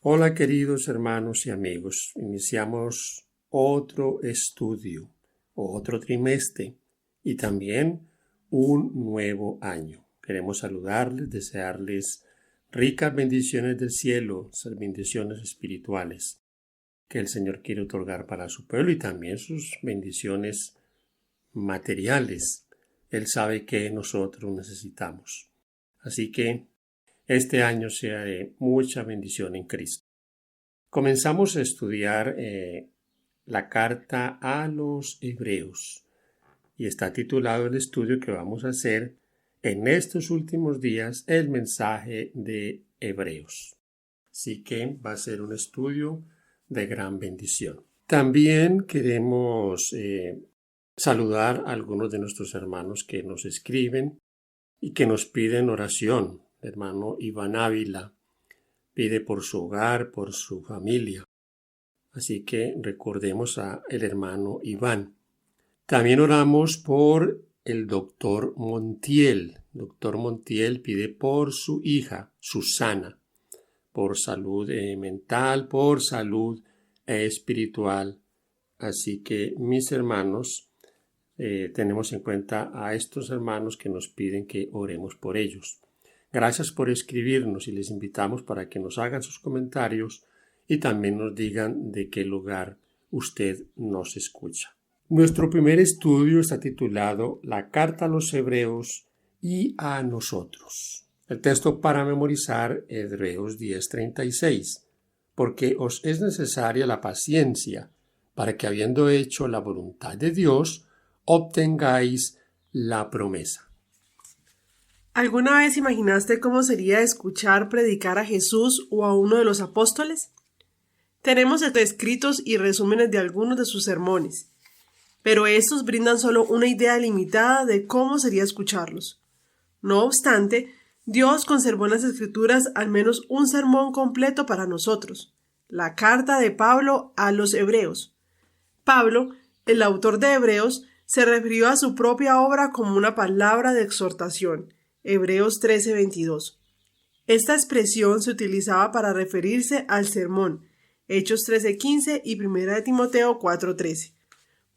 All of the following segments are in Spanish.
Hola queridos hermanos y amigos, iniciamos otro estudio, otro trimestre y también un nuevo año. Queremos saludarles, desearles ricas bendiciones del cielo, esas bendiciones espirituales que el Señor quiere otorgar para su pueblo y también sus bendiciones materiales. Él sabe que nosotros necesitamos. Así que este año sea de mucha bendición en Cristo. Comenzamos a estudiar la carta a los Hebreos y está titulado el estudio que vamos a hacer en estos últimos días, el mensaje de Hebreos. Así que va a ser un estudio de gran bendición. También queremos saludar a algunos de nuestros hermanos que nos escriben y que nos piden oración. El hermano Iván Ávila pide por su hogar, por su familia. Así que recordemos al hermano Iván. También oramos por el doctor Montiel. Doctor Montiel pide por su hija, Susana, por salud mental, por salud espiritual. Así que mis hermanos, tenemos en cuenta a estos hermanos que nos piden que oremos por ellos. Gracias por escribirnos y les invitamos para que nos hagan sus comentarios y también nos digan de qué lugar usted nos escucha. Nuestro primer estudio está titulado La carta a los Hebreos y a nosotros. El texto para memorizar Hebreos 10:36. Porque os es necesaria la paciencia para que habiendo hecho la voluntad de Dios, obtengáis la promesa. ¿Alguna vez imaginaste cómo sería escuchar predicar a Jesús o a uno de los apóstoles? Tenemos escritos y resúmenes de algunos de sus sermones, pero estos brindan solo una idea limitada de cómo sería escucharlos. No obstante, Dios conservó en las Escrituras al menos un sermón completo para nosotros, la carta de Pablo a los Hebreos. Pablo, el autor de Hebreos, se refirió a su propia obra como una palabra de exhortación. Hebreos 13:22. Esta expresión se utilizaba para referirse al sermón, Hechos 13:15 y 1 Timoteo 4:13.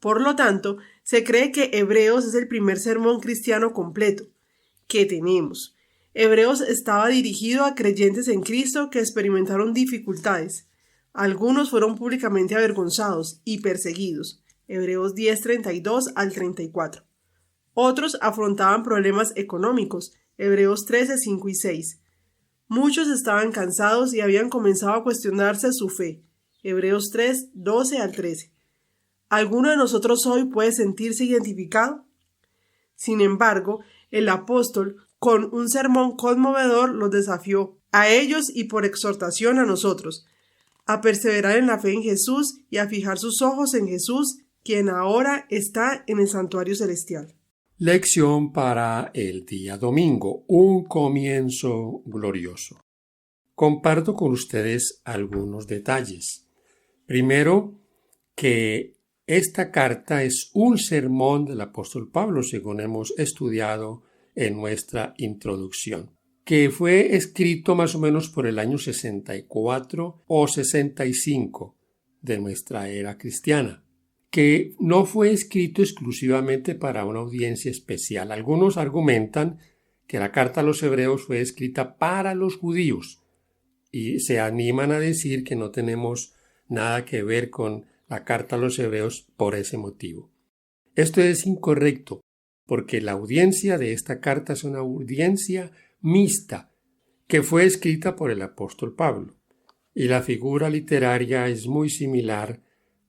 Por lo tanto, se cree que Hebreos es el primer sermón cristiano completo que tenemos. Hebreos estaba dirigido a creyentes en Cristo que experimentaron dificultades. Algunos fueron públicamente avergonzados y perseguidos. Hebreos 10:32 al 34. Otros afrontaban problemas económicos. Hebreos 13:5 y 6. Muchos estaban cansados y habían comenzado a cuestionarse su fe. Hebreos 3:12 al 13. ¿Alguno de nosotros hoy puede sentirse identificado? Sin embargo, el apóstol, con un sermón conmovedor, los desafió a ellos y por exhortación a nosotros, a perseverar en la fe en Jesús y a fijar sus ojos en Jesús, quien ahora está en el santuario celestial. Lección para el día domingo, un comienzo glorioso. Comparto con ustedes algunos detalles. Primero, que esta carta es un sermón del apóstol Pablo, según hemos estudiado en nuestra introducción, que fue escrito más o menos por el año 64 o 65 de nuestra era cristiana, que no fue escrito exclusivamente para una audiencia especial. Algunos argumentan que la carta a los Hebreos fue escrita para los judíos y se animan a decir que no tenemos nada que ver con la carta a los Hebreos por ese motivo. Esto es incorrecto, porque la audiencia de esta carta es una audiencia mixta que fue escrita por el apóstol Pablo, y la figura literaria es muy similar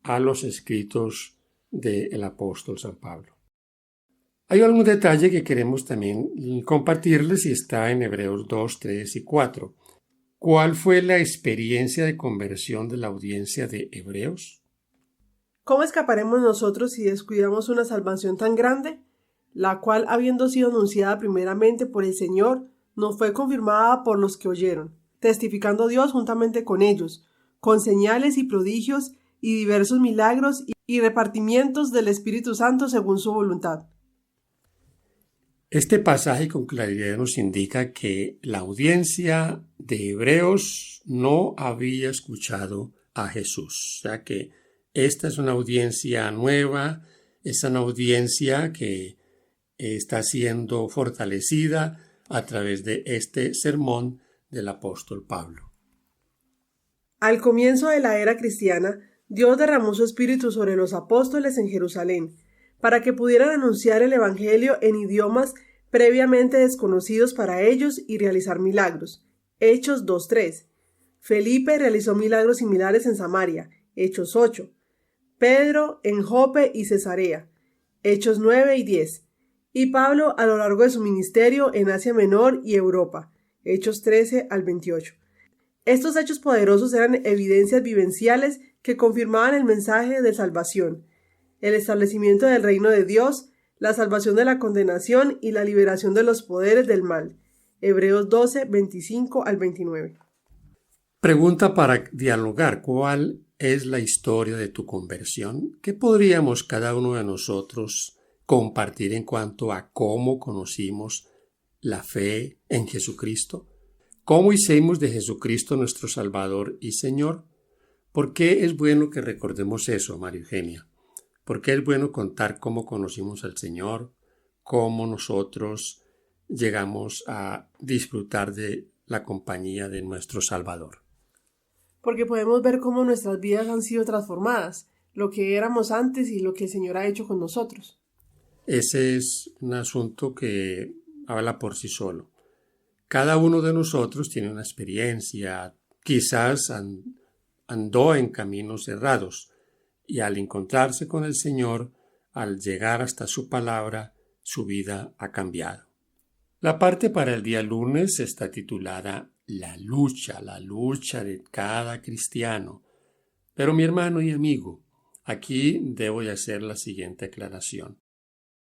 a los escritos del apóstol San Pablo. Hay algún detalle que queremos también compartirles y está en Hebreos 2, 3 y 4. ¿Cuál fue la experiencia de conversión de la audiencia de Hebreos? ¿Cómo escaparemos nosotros si descuidamos una salvación tan grande, la cual, habiendo sido anunciada primeramente por el Señor, nos fue confirmada por los que oyeron, testificando Dios juntamente con ellos, con señales y prodigios y diversos milagros y repartimientos del Espíritu Santo según su voluntad? Este pasaje con claridad nos indica que la audiencia de hebreos no había escuchado a Jesús. O sea que esta es una audiencia nueva, es una audiencia que está siendo fortalecida a través de este sermón del apóstol Pablo. Al comienzo de la era cristiana, Dios derramó su espíritu sobre los apóstoles en Jerusalén, para que pudieran anunciar el Evangelio en idiomas previamente desconocidos para ellos y realizar milagros. Hechos 2:3. Felipe realizó milagros similares en Samaria. Hechos 8. Pedro en Jope y Cesarea. Hechos 9 y 10. Y Pablo a lo largo de su ministerio en Asia Menor y Europa. Hechos 13 al 28. Estos hechos poderosos eran evidencias vivenciales que confirmaban el mensaje de salvación, el establecimiento del reino de Dios, la salvación de la condenación y la liberación de los poderes del mal. Hebreos 12, 25 al 29. Pregunta para dialogar: ¿cuál es la historia de tu conversión? ¿Qué podríamos cada uno de nosotros compartir en cuanto a cómo conocimos la fe en Jesucristo? ¿Cómo hicimos de Jesucristo nuestro Salvador y Señor? ¿Por qué es bueno que recordemos eso, María Eugenia? ¿Por qué es bueno contar cómo conocimos al Señor? ¿Cómo nosotros llegamos a disfrutar de la compañía de nuestro Salvador? Porque podemos ver cómo nuestras vidas han sido transformadas, lo que éramos antes y lo que el Señor ha hecho con nosotros. Ese es un asunto que habla por sí solo. Cada uno de nosotros tiene una experiencia, quizás andó en caminos errados, y al encontrarse con el Señor, al llegar hasta su palabra, su vida ha cambiado. La parte para el día lunes está titulada la lucha de cada cristiano. Pero mi hermano y amigo, aquí debo de hacer la siguiente aclaración.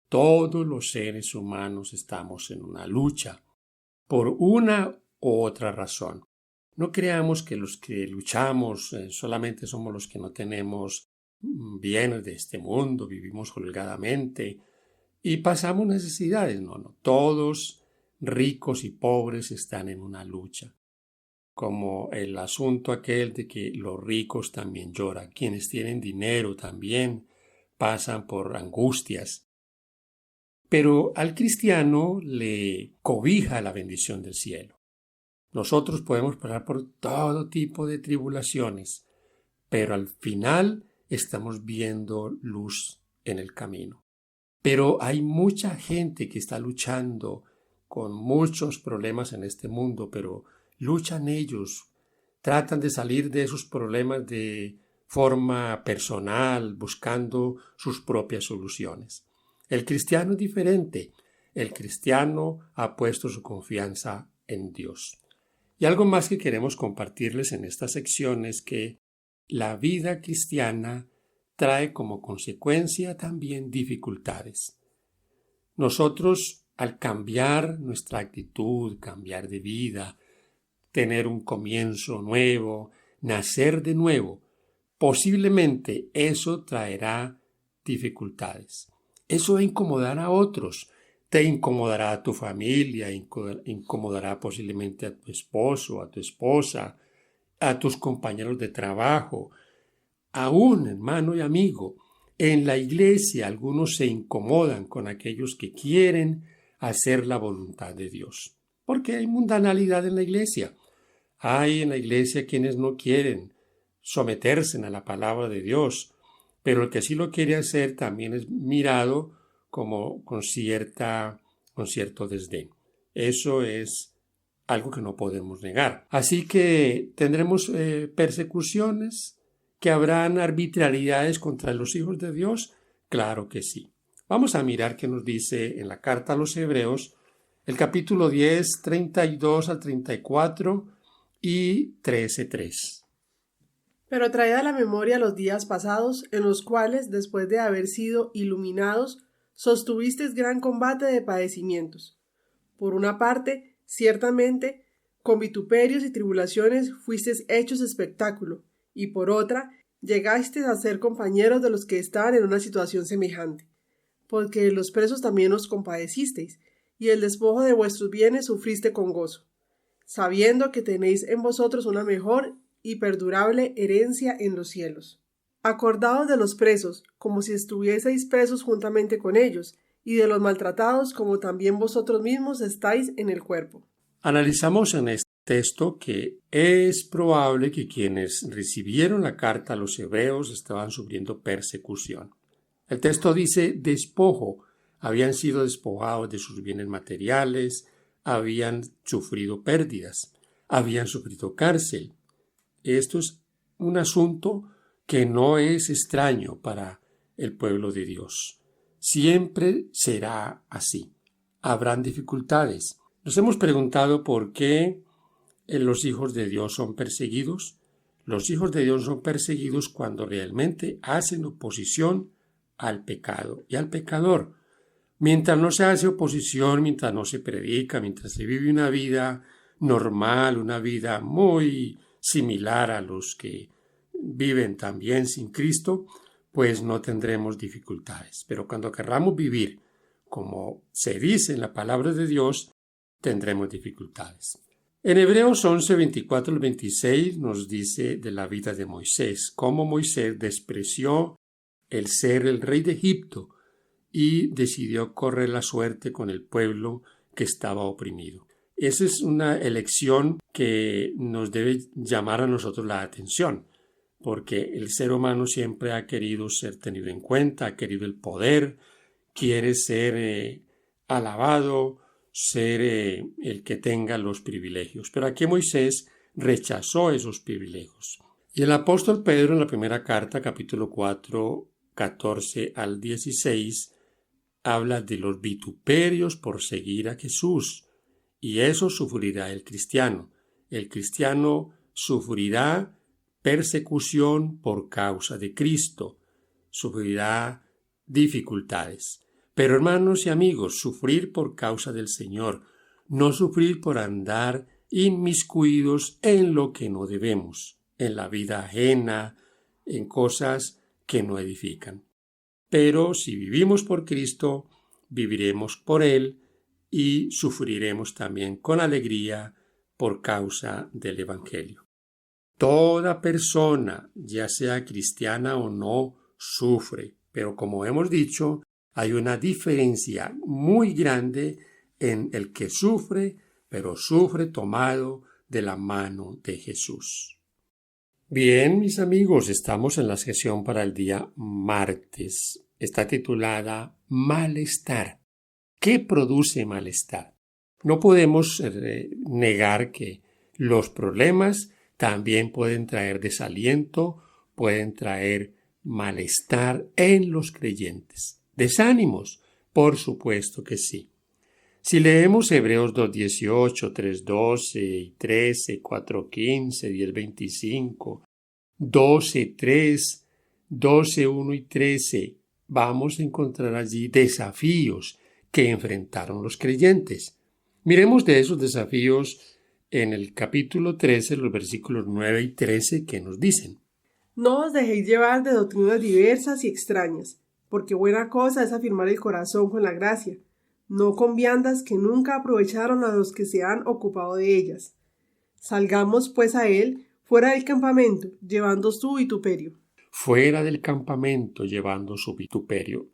Todos los seres humanos estamos en una lucha, por una u otra razón. No creamos que los que luchamos solamente somos los que no tenemos bienes de este mundo, vivimos holgadamente y pasamos necesidades. No. Todos, ricos y pobres, están en una lucha. Como el asunto aquel de que los ricos también lloran. Quienes tienen dinero también pasan por angustias. Pero al cristiano le cobija la bendición del cielo. Nosotros podemos pasar por todo tipo de tribulaciones, pero al final estamos viendo luz en el camino. Pero hay mucha gente que está luchando con muchos problemas en este mundo, pero luchan ellos, tratan de salir de esos problemas de forma personal, buscando sus propias soluciones. El cristiano es diferente. El cristiano ha puesto su confianza en Dios. Y algo más que queremos compartirles en esta sección es que la vida cristiana trae como consecuencia también dificultades. Nosotros, al cambiar nuestra actitud, cambiar de vida, tener un comienzo nuevo, nacer de nuevo, posiblemente eso traerá dificultades. Eso va a incomodar a otros, te incomodará a tu familia, incomodará posiblemente a tu esposo, a tu esposa, a tus compañeros de trabajo. Aún, hermano y amigo, en la iglesia algunos se incomodan con aquellos que quieren hacer la voluntad de Dios, porque hay mundanalidad en la iglesia. Hay en la iglesia quienes no quieren someterse a la palabra de Dios, pero el que sí lo quiere hacer también es mirado como con cierto desdén. Eso es algo que no podemos negar. Así que tendremos persecuciones, que habrán arbitrariedades contra los hijos de Dios. Claro que sí. Vamos a mirar qué nos dice en la carta a los Hebreos, el capítulo 10, 32 al 34 y 13:3. Pero traed a la memoria los días pasados, en los cuales, después de haber sido iluminados, sostuvisteis gran combate de padecimientos. Por una parte, ciertamente, con vituperios y tribulaciones fuisteis hechos espectáculo, y por otra, llegasteis a ser compañeros de los que estaban en una situación semejante, porque los presos también os compadecisteis, y el despojo de vuestros bienes sufriste con gozo, sabiendo que tenéis en vosotros una mejor y perdurable herencia en los cielos. Acordaos de los presos, como si estuvieseis presos juntamente con ellos, y de los maltratados, como también vosotros mismos estáis en el cuerpo. Analizamos en este texto que es probable que quienes recibieron la carta a los hebreos estaban sufriendo persecución. El texto dice despojo, habían sido despojados de sus bienes materiales, habían sufrido pérdidas, habían sufrido cárcel. Esto es un asunto que no es extraño para el pueblo de Dios. Siempre será así. Habrán dificultades. Nos hemos preguntado por qué los hijos de Dios son perseguidos. Los hijos de Dios son perseguidos cuando realmente hacen oposición al pecado y al pecador. Mientras no se hace oposición, mientras no se predica, mientras se vive una vida normal, una vida muy similar a los que viven también sin Cristo, pues no tendremos dificultades. Pero cuando querramos vivir como se dice en la palabra de Dios, tendremos dificultades. En Hebreos 11, 24 al 26 nos dice de la vida de Moisés, cómo Moisés despreció el ser el rey de Egipto y decidió correr la suerte con el pueblo que estaba oprimido. Esa es una elección que nos debe llamar a nosotros la atención, porque el ser humano siempre ha querido ser tenido en cuenta, ha querido el poder, quiere ser alabado, ser el que tenga los privilegios. Pero aquí Moisés rechazó esos privilegios. Y el apóstol Pedro en la primera carta, capítulo 4, 14 al 16, habla de los vituperios por seguir a Jesús. Y eso sufrirá el cristiano. El cristiano sufrirá persecución por causa de Cristo. Sufrirá dificultades. Pero hermanos y amigos, sufrir por causa del Señor, no sufrir por andar inmiscuidos en lo que no debemos, en la vida ajena, en cosas que no edifican. Pero si vivimos por Cristo, viviremos por Él y sufriremos también con alegría por causa del Evangelio. Toda persona, ya sea cristiana o no, sufre, pero como hemos dicho, hay una diferencia muy grande en el que sufre, pero sufre tomado de la mano de Jesús. Bien, mis amigos, estamos en la sesión para el día martes. Está titulada Malestar. ¿Qué produce malestar? No podemos negar que los problemas también pueden traer desaliento, pueden traer malestar en los creyentes. ¿Desánimos? Por supuesto que sí. Si leemos Hebreos 2.18, 3.12 y 13, 4.15, 10.25, 12.3, 12.1 y 13, vamos a encontrar allí desafíos que enfrentaron los creyentes. Miremos de esos desafíos en el capítulo 13, los versículos 9 y 13 que nos dicen. No os dejéis llevar de doctrinas diversas y extrañas, porque buena cosa es afirmar el corazón con la gracia, no con viandas que nunca aprovecharon a los que se han ocupado de ellas. Salgamos pues a él fuera del campamento, llevando su vituperio. Fuera del campamento, llevando su vituperio.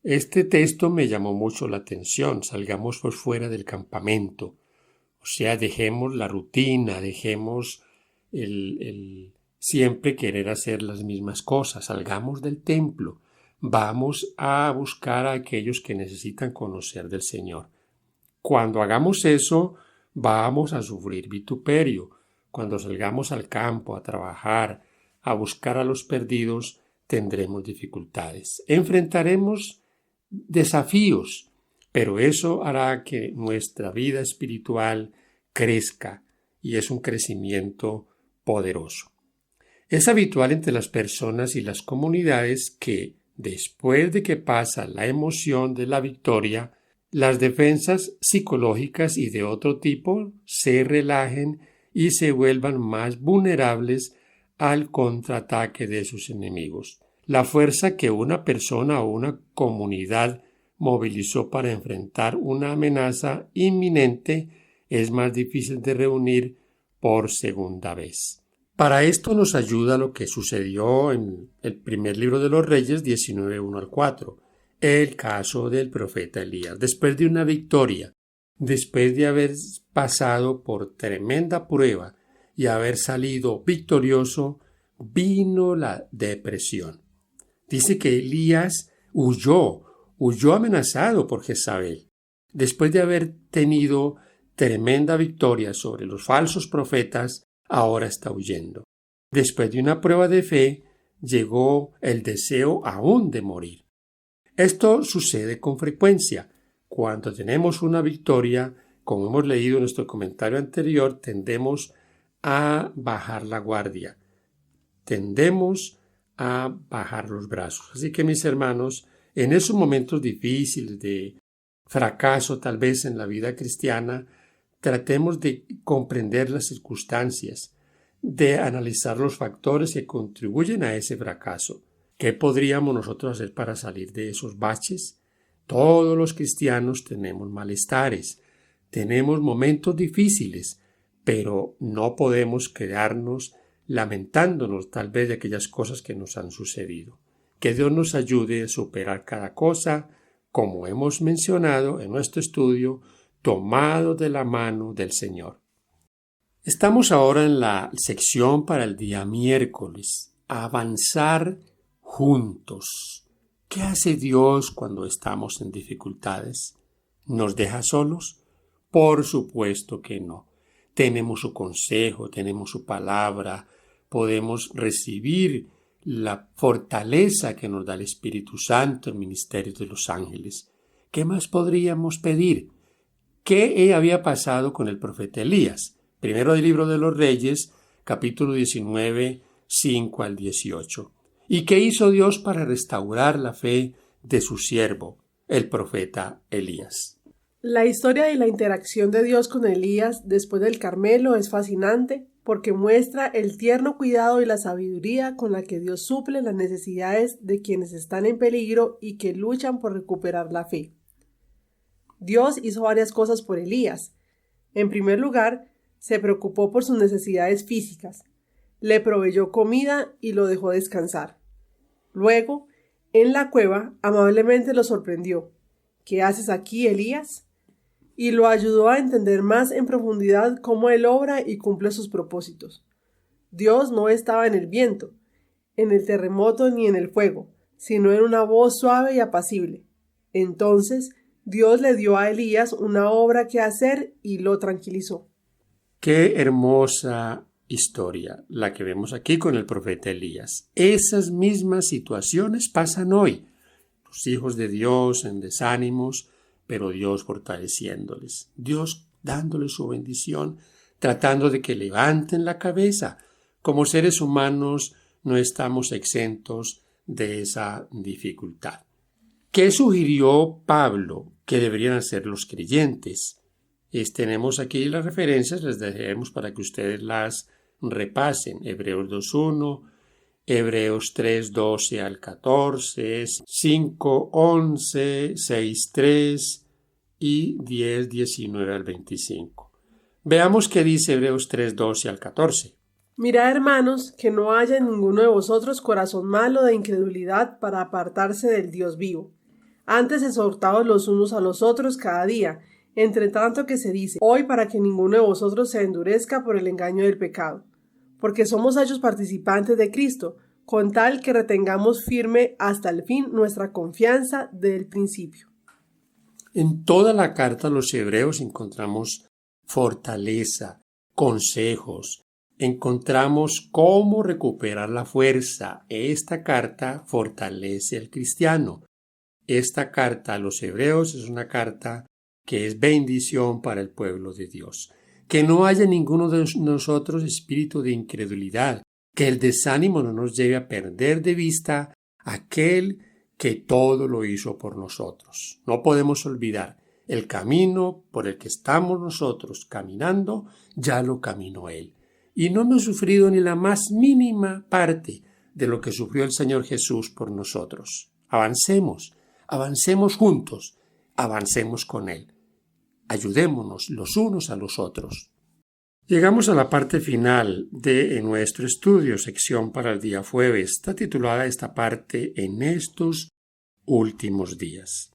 Este texto me llamó mucho la atención. Salgamos por fuera del campamento. O sea, dejemos la rutina, dejemos el siempre querer hacer las mismas cosas. Salgamos del templo. Vamos a buscar a aquellos que necesitan conocer del Señor. Cuando hagamos eso, vamos a sufrir vituperio. Cuando salgamos al campo a trabajar, a buscar a los perdidos, tendremos dificultades. Enfrentaremos desafíos, pero eso hará que nuestra vida espiritual crezca y es un crecimiento poderoso. Es habitual entre las personas y las comunidades que, después de que pasa la emoción de la victoria, las defensas psicológicas y de otro tipo se relajen y se vuelvan más vulnerables al contraataque de sus enemigos. La fuerza que una persona o una comunidad movilizó para enfrentar una amenaza inminente es más difícil de reunir por segunda vez. Para esto nos ayuda lo que sucedió en el primer libro de los Reyes 19:1 al 4, el caso del profeta Elías. Después de una victoria, después de haber pasado por tremenda prueba y haber salido victorioso, vino la depresión. Dice que Elías huyó amenazado por Jezabel. Después de haber tenido tremenda victoria sobre los falsos profetas, ahora está huyendo. Después de una prueba de fe, llegó el deseo aún de morir. Esto sucede con frecuencia. Cuando tenemos una victoria, como hemos leído en nuestro comentario anterior, tendemos a bajar la guardia. Tendemos a bajar los brazos. Así que, mis hermanos, en esos momentos difíciles de fracaso, tal vez en la vida cristiana, tratemos de comprender las circunstancias, de analizar los factores que contribuyen a ese fracaso. ¿Qué podríamos nosotros hacer para salir de esos baches? Todos los cristianos tenemos malestares, tenemos momentos difíciles, pero no podemos quedarnos lamentándonos tal vez de aquellas cosas que nos han sucedido. Que Dios nos ayude a superar cada cosa, como hemos mencionado en nuestro estudio, tomado de la mano del Señor. Estamos ahora en la sección para el día miércoles, avanzar juntos. ¿Qué hace Dios cuando estamos en dificultades? ¿Nos deja solos? Por supuesto que no. Tenemos su consejo, tenemos su palabra, podemos recibir la fortaleza que nos da el Espíritu Santo, el ministerio de los ángeles. ¿Qué más podríamos pedir? ¿Qué había pasado con el profeta Elías? Primero del libro de los Reyes, capítulo 19, 5 al 18. ¿Y qué hizo Dios para restaurar la fe de su siervo, el profeta Elías? La historia de la interacción de Dios con Elías después del Carmelo es fascinante porque muestra el tierno cuidado y la sabiduría con la que Dios suple las necesidades de quienes están en peligro y que luchan por recuperar la fe. Dios hizo varias cosas por Elías. En primer lugar, se preocupó por sus necesidades físicas, le proveyó comida y lo dejó descansar. Luego, en la cueva, amablemente lo sorprendió. ¿Qué haces aquí, Elías? Y lo ayudó a entender más en profundidad cómo Él obra y cumple sus propósitos. Dios no estaba en el viento, en el terremoto ni en el fuego, sino en una voz suave y apacible. Entonces, Dios le dio a Elías una obra que hacer y lo tranquilizó. Qué hermosa historia la que vemos aquí con el profeta Elías. Esas mismas situaciones pasan hoy. Los hijos de Dios en desánimos, pero Dios fortaleciéndoles, Dios dándoles su bendición, tratando de que levanten la cabeza. Como seres humanos no estamos exentos de esa dificultad. ¿Qué sugirió Pablo que deberían hacer los creyentes? Tenemos aquí las referencias, les dejaremos para que ustedes las repasen. Hebreos 2:1, Hebreos 3:12 al 14, 5:11, 6:3 y 10:19 al 25. Veamos qué dice Hebreos 3:12 al 14. Mirad, hermanos, que no haya en ninguno de vosotros corazón malo de incredulidad para apartarse del Dios vivo. Antes exhortaos los unos a los otros cada día, entre tanto que se dice, hoy para que ninguno de vosotros se endurezca por el engaño del pecado. Porque somos hechos participantes de Cristo, con tal que retengamos firme hasta el fin nuestra confianza del principio. En toda la carta a los hebreos encontramos fortaleza, consejos, encontramos cómo recuperar la fuerza. Esta carta fortalece al cristiano. Esta carta a los hebreos es una carta que es bendición para el pueblo de Dios. Que no haya ninguno de nosotros espíritu de incredulidad, que el desánimo no nos lleve a perder de vista aquel que todo lo hizo por nosotros. No podemos olvidar, el camino por el que estamos nosotros caminando, ya lo caminó Él. Y no hemos sufrido ni la más mínima parte de lo que sufrió el Señor Jesús por nosotros. Avancemos Avancemos juntos, avancemos con Él. Ayudémonos los unos a los otros. Llegamos a la parte final de nuestro estudio, sección para el día jueves. Está titulada esta parte En estos últimos días.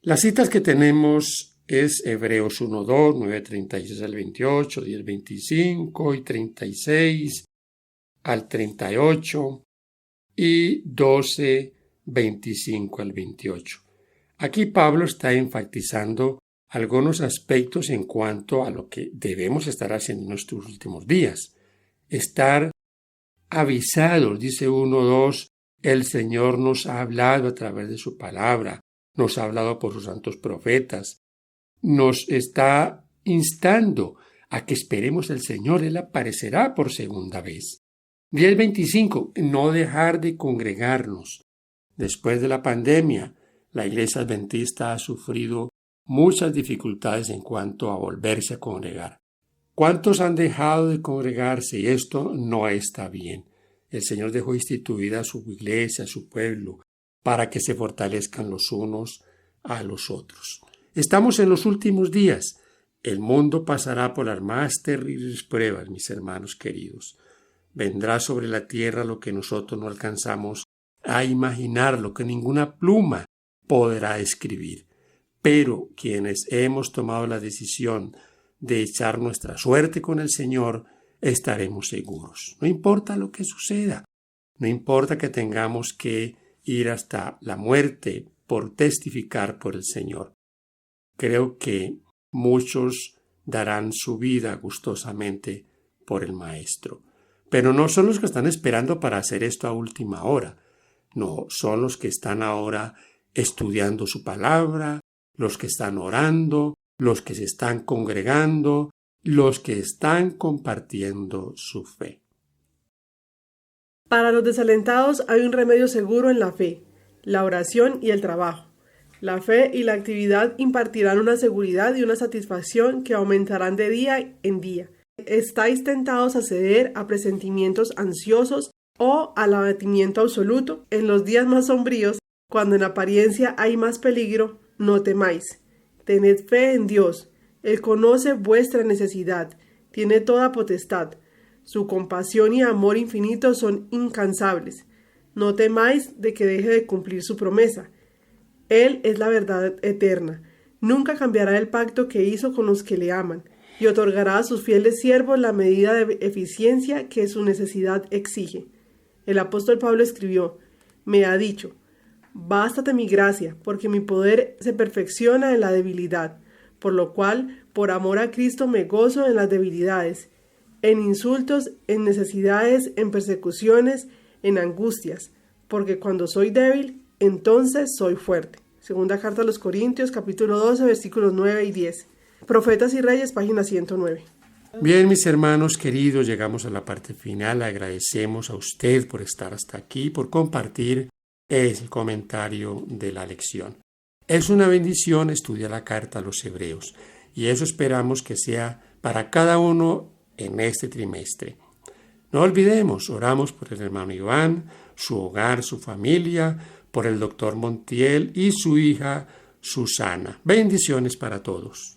Las citas que tenemos es Hebreos 1:2, 9:36 al 28, 10:25 y 36 al 38 y 12:25 al 28. Aquí Pablo está enfatizando algunos aspectos en cuanto a lo que debemos estar haciendo en nuestros últimos días. Estar avisados, dice 1:2, el Señor nos ha hablado a través de su palabra, nos ha hablado por sus santos profetas, nos está instando a que esperemos al Señor, Él aparecerá por segunda vez. 10:25, no dejar de congregarnos. Después de la pandemia, la Iglesia Adventista ha sufrido muchas dificultades en cuanto a volverse a congregar. ¿Cuántos han dejado de congregarse? Y esto no está bien. El Señor dejó instituida su iglesia, su pueblo, para que se fortalezcan los unos a los otros. Estamos en los últimos días. El mundo pasará por las más terribles pruebas, mis hermanos queridos. Vendrá sobre la tierra lo que nosotros no alcanzamos a imaginar, lo que ninguna pluma podrá escribir. Pero quienes hemos tomado la decisión de echar nuestra suerte con el Señor, estaremos seguros. No importa lo que suceda, no importa que tengamos que ir hasta la muerte por testificar por el Señor. Creo que muchos darán su vida gustosamente por el Maestro. Pero no son los que están esperando para hacer esto a última hora. No, son los que están ahora estudiando su palabra, los que están orando, los que se están congregando, los que están compartiendo su fe. Para los desalentados hay un remedio seguro en la fe, la oración y el trabajo. La fe y la actividad impartirán una seguridad y una satisfacción que aumentarán de día en día. ¿Estáis tentados a ceder a presentimientos ansiosos o al abatimiento absoluto? En los días más sombríos, cuando en apariencia hay más peligro, no temáis. Tened fe en Dios. Él conoce vuestra necesidad, tiene toda potestad. Su compasión y amor infinito son incansables. No temáis de que deje de cumplir su promesa. Él es la verdad eterna. Nunca cambiará el pacto que hizo con los que le aman, y otorgará a sus fieles siervos la medida de eficiencia que su necesidad exige. El apóstol Pablo escribió: me ha dicho, bástate mi gracia, porque mi poder se perfecciona en la debilidad, por lo cual, por amor a Cristo, me gozo en las debilidades, en insultos, en necesidades, en persecuciones, en angustias, porque cuando soy débil, entonces soy fuerte. Segunda carta a los Corintios, capítulo 12, versículos 9 y 10. Profetas y Reyes, página 109. Bien, mis hermanos queridos, llegamos a la parte final. Agradecemos a usted por estar hasta aquí, por compartir el comentario de la lección. Es una bendición estudiar la carta a los Hebreos, y eso esperamos que sea para cada uno en este trimestre. No olvidemos, oramos por el hermano Iván, su hogar, su familia, por el doctor Montiel y su hija Susana. Bendiciones para todos.